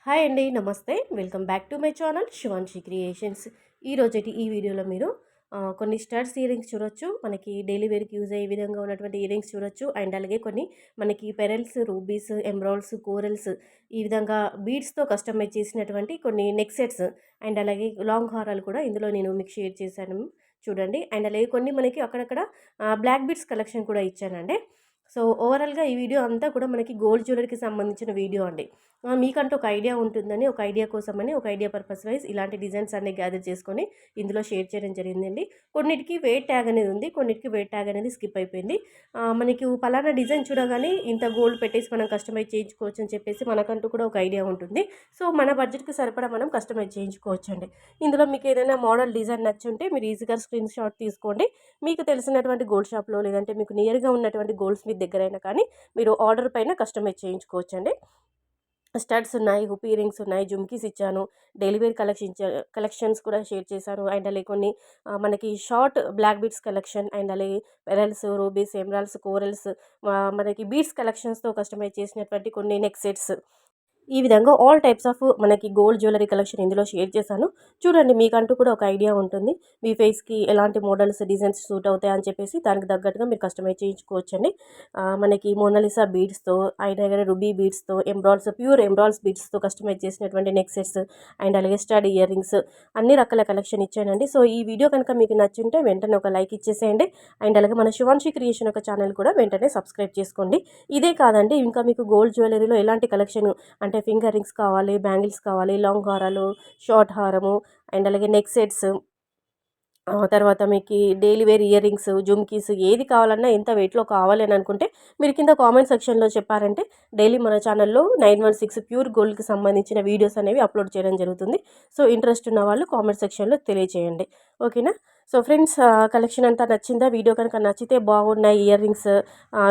Hi అండి. నమస్తే. Welcome back to my channel Shivanshi creations. ఈరోజుటి ఈ వీడియోలో మీరు కొన్ని స్టడ్స్ ఇయరింగ్స్ చూడొచ్చు. మనకి డైలీ వేర్‌కి యూజ్ అయ్యే విధంగా ఉన్నటువంటి ఇయరింగ్స్ చూడొచ్చు. అండ్ అలాగే కొన్ని మనకి పెరల్స్, రూబీస్, ఎమరాల్డ్స్, కోరల్స్ ఈ విధంగా బీడ్స్‌తో కస్టమైజ్ చేసినటువంటి కొన్ని నెక్ సెట్స్ అండ్ అలాగే లాంగ్ హారాలు కూడా ఇందులో నేను మీకు షేర్ చేశాను చూడండి. అండ్ అలాగే కొన్ని మనకి అక్కడక్కడ బ్లాక్ బీడ్స్ కలెక్షన్ కూడా ఇచ్చానండి. సో, ఓవరాల్‌గా ఈ వీడియో అంతా కూడా మనకి గోల్డ్ జ్యువెలరీకి సంబంధించిన వీడియో అండి. మీకంటూ ఒక ఐడియా ఉంటుందని, ఒక ఐడియా కోసమని, ఒక ఐడియా పర్పస్ వైస్ ఇలాంటి డిజైన్స్ అన్నీ గ్యాదర్ చేసుకొని ఇందులో షేర్ చేయడం జరిగిందండి. కొన్నిటికి వెయిట్ ట్యాగ్ అనేది ఉంది. కొన్నిటికి వెయిట్ ట్యాగ్ అనేది స్కిప్ అయిపోయింది. మనకి పలానా డిజైన్ చూడగానే ఇంత గోల్డ్ పెట్టేసి మనం కస్టమైజ్ చేయించుకోవచ్చు అని చెప్పేసి మనకంటూ కూడా ఒక ఐడియా ఉంటుంది. సో, మన బడ్జెట్‌కి సరిపడా మనం కస్టమైజ్ చేయించుకోవచ్చండి. ఇందులో మీకు ఏదైనా మోడల్ డిజైన్ నచ్చుంటే మీరు ఈజీగా స్క్రీన్ షాట్ తీసుకోండి. మీకు తెలిసినటువంటి గోల్డ్ షాప్‌లో లేదంటే మీకు నియర్‌గా ఉన్నటువంటి గోల్డ్ స్మిత్ దగ్గరైనా కానీ మీరు ఆర్డర్ పైన కస్టమైజ్ చేయించుకోవచ్చండి. స్టడ్స్ ఉన్నాయి, హుప్ ఇయరింగ్స్ ఉన్నాయి, జుమ్కీస్ ఇచ్చాను, డైలీ వేర్ కలెక్షన్స్ కూడా షేర్ చేశాను. అండ్ అలాగే కొన్ని మనకి short black beads collection and అలాగే పెరల్స్, రూబీస్, ఎమరాల్డ్స్, కోరల్స్ మనకి బీడ్స్ కలెక్షన్స్‌తో కస్టమైజ్ చేసినటువంటి కొన్ని నెక్ సెట్స్ ఈ విధంగా ఆల్ టైప్స్ ఆఫ్ మనకి గోల్డ్ జ్యువెలరీ కలెక్షన్ ఇందులో షేర్ చేశాను. చూడండి మీకంటూ కూడా ఒక ఐడియా ఉంటుంది. మీ ఫేస్‌కి ఎలాంటి మోడల్స్, డిజైన్స్ సూట్ అవుతాయని చెప్పేసి దానికి తగ్గట్టుగా మీరు కస్టమైజ్ చేయించుకోవచ్చండి. మనకి మోనాలిసా బీడ్స్‌తో, అయినా రుబీ బీడ్స్‌తో, ఎమరాల్డ్స్, ప్యూర్ ఎమరాల్డ్స్ బీడ్స్‌తో కస్టమైజ్ చేసినటువంటి నెక్ సెట్స్ అండ్ అలాగే స్టడ్ ఇయర్ రింగ్స్ అన్ని రకాల కలెక్షన్ ఇచ్చానండి. సో, ఈ వీడియో కనుక మీకు నచ్చుంటే వెంటనే ఒక లైక్ ఇచ్చేసేయండి. అండ్ అలాగే మన శివాన్షి క్రియేషన్ ఒక ఛానల్ కూడా వెంటనే సబ్స్క్రైబ్ చేసుకోండి. ఇదే కాదండి ఇంకా మీకు గోల్డ్ జ్యువెలరీలో ఎలాంటి కలెక్షన్ అంటే ఫింగర్ రింగ్స్ కావాలి, బ్యాంగిల్స్ కావాలి, లాంగ్ హారాలు, షార్ట్ హారము అండ్ అలాగే నెక్ సెట్స్ తర్వాత మీకి daily wear earrings, jhumkis ఏది కావాలన్నా ఎంత వెయిట్‌లో కావాలి అని అనుకుంటే మీరు కింద కామెంట్ సెక్షన్‌లో చెప్పారంటే డైలీ మన ఛానల్‌లో 916 ప్యూర్ గోల్డ్‌కి సంబంధించిన వీడియోస్ అనేవి అప్లోడ్ చేయడం జరుగుతుంది. సో, ఇంట్రెస్ట్ ఉన్న వాళ్ళు కామెంట్ సెక్షన్‌లో తెలియజేయండి. ఓకేనా? సో, ఫ్రెండ్స్ కలెక్షన్ అంతా నచ్చిందా? వీడియో కనుక నచ్చితే బాగున్నాయి ఇయర్ రింగ్స్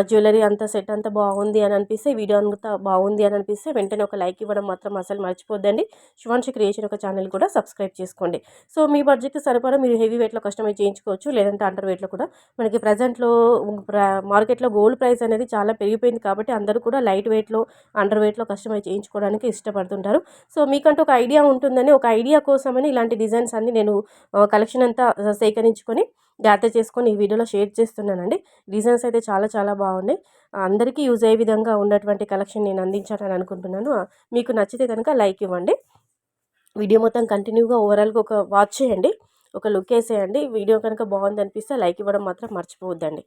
జ్యువెలరీ అంతా సెట్ అంతా బాగుంది అని అనిపిస్తే, వీడియో అంతా బాగుంది అని అనిపిస్తే వెంటనే ఒక లైక్ ఇవ్వడం మాత్రం అసలు మర్చిపోద్దండి. శివాన్షి క్రియేషన్ ఒక ఛానల్ కూడా సబ్స్క్రైబ్ చేసుకోండి. సో, మీ బడ్జెట్‌కి సరిపడా మీరు హెవీ వెయిట్‌లో కస్టమైజ్ చేయించుకోవచ్చు. లేదంటే అండర్ వెయిట్‌లో కూడా మనకి ప్రెజెంట్‌లో ప్ర మార్కెట్‌లో గోల్డ్ ప్రైస్ అనేది చాలా పెరిగిపోయింది కాబట్టి అందరూ కూడా లైట్ వెయిట్‌లో, అండర్ వెయిట్‌లో కస్టమైజ్ చేయించుకోవడానికి ఇష్టపడుతుంటారు. సో, మీకంటూ ఒక ఐడియా ఉంటుందని, ఒక ఐడియా కోసమని ఇలాంటి డిజైన్స్ అన్నీ నేను కలెక్షన్ అంతా సేకరించుకొని గ్యాదర్ చేసుకొని ఈ వీడియోలో షేర్ చేస్తున్నానండి. డిజైన్స్ అయితే చాలా చాలా బాగున్నాయి. అందరికీ యూజ్ అయ్యే విధంగా ఉన్నటువంటి కలెక్షన్ నేను అందించాలని అనుకుంటున్నాను. మీకు నచ్చితే కనుక లైక్ ఇవ్వండి. వీడియో మొత్తం కంటిన్యూగా ఓవరాల్‌గా ఒక వాచ్ చేయండి. ఒక లుక్ ఏసేయండి. వీడియో కనుక బాగుందనిపిస్తే లైక్ ఇవ్వడం మాత్రం మర్చిపోవద్దండి.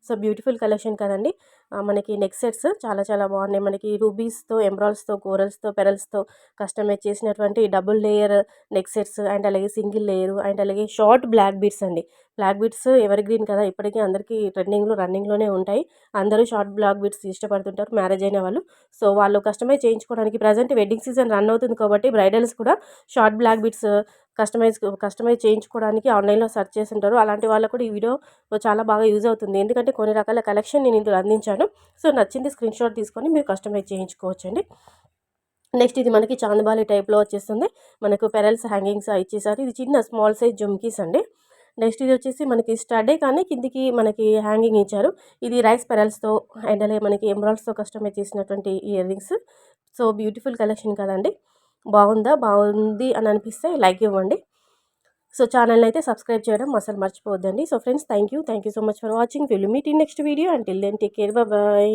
సో, బ్యూటిఫుల్ కలెక్షన్ కదండీ. మనకి నెక్ సెట్స్ చాలా చాలా బాగున్నాయి. మనకి రూబీస్‌తో, ఎమరాల్డ్స్‌తో, కోరల్స్‌తో, పెరల్స్‌తో కస్టమైజ్ చేసినటువంటి double layer neck sets and అలాగే సింగిల్ లేయర్ అండ్ అలాగే షార్ట్ బ్లాక్ బీడ్స్ అండి. బ్లాక్ బీడ్స్ ఎవర్ గ్రీన్ కదా! ఇప్పటికీ అందరికీ ట్రెండింగ్‌లో, రన్నింగ్‌లోనే ఉంటాయి. అందరూ షార్ట్ బ్లాక్ బీడ్స్ ఇష్టపడుతుంటారు మ్యారేజ్ అయిన వాళ్ళు. సో, వాళ్ళు కస్టమైజ్ చేయించుకోవడానికి ప్రజెంట్ వెడ్డింగ్ సీజన్ రన్ అవుతుంది కాబట్టి బ్రైడల్స్ కూడా షార్ట్ బ్లాక్ బీడ్స్ కస్టమైజ్ చేయించుకోవడానికి ఆన్‌లైన్‌లో సెర్చ్ చేసుంటారు. అలాంటి వాళ్ళకు కూడా ఈ వీడియో చాలా బాగా యూజ్ అవుతుంది. ఎందుకంటే కొన్ని రకాల కలెక్షన్ నేను ఇందులో అందించాను. సో, నచ్చింది స్క్రీన్‌షాట్ తీసుకొని మీరు కస్టమైజ్ చేయించుకోవచ్చండి. నెక్స్ట్ ఇది మనకి చాందబాలి టైప్‌లో వచ్చేస్తుంది. మనకు పెరల్స్ హ్యాంగింగ్స్ ఇచ్చేసారు. ఇది చిన్న స్మాల్ సైజ్ జుమ్కీస్ అండి. నెక్స్ట్ ఇది వచ్చేసి మనకి స్టడ్డే కానీ కిందికి మనకి హ్యాంగింగ్ ఇచ్చారు. ఇది రైస్ పెరల్స్‌తో అండ్ అలాగే మనకి ఎమరాల్డ్స్‌తో కస్టమైజ్ చేసినటువంటి ear rings. So, beautiful collection కదండీ. బాగుందా? బాగుంది అని అనిపిస్తే లైక్ ఇవ్వండి. సో, ఛానల్‌ని అయితే సబ్స్క్రైబ్ చేయడం అసలు మర్చిపోవద్దండి. So, friends thank you so much for watching. Will meet in next video. Until then take care. By.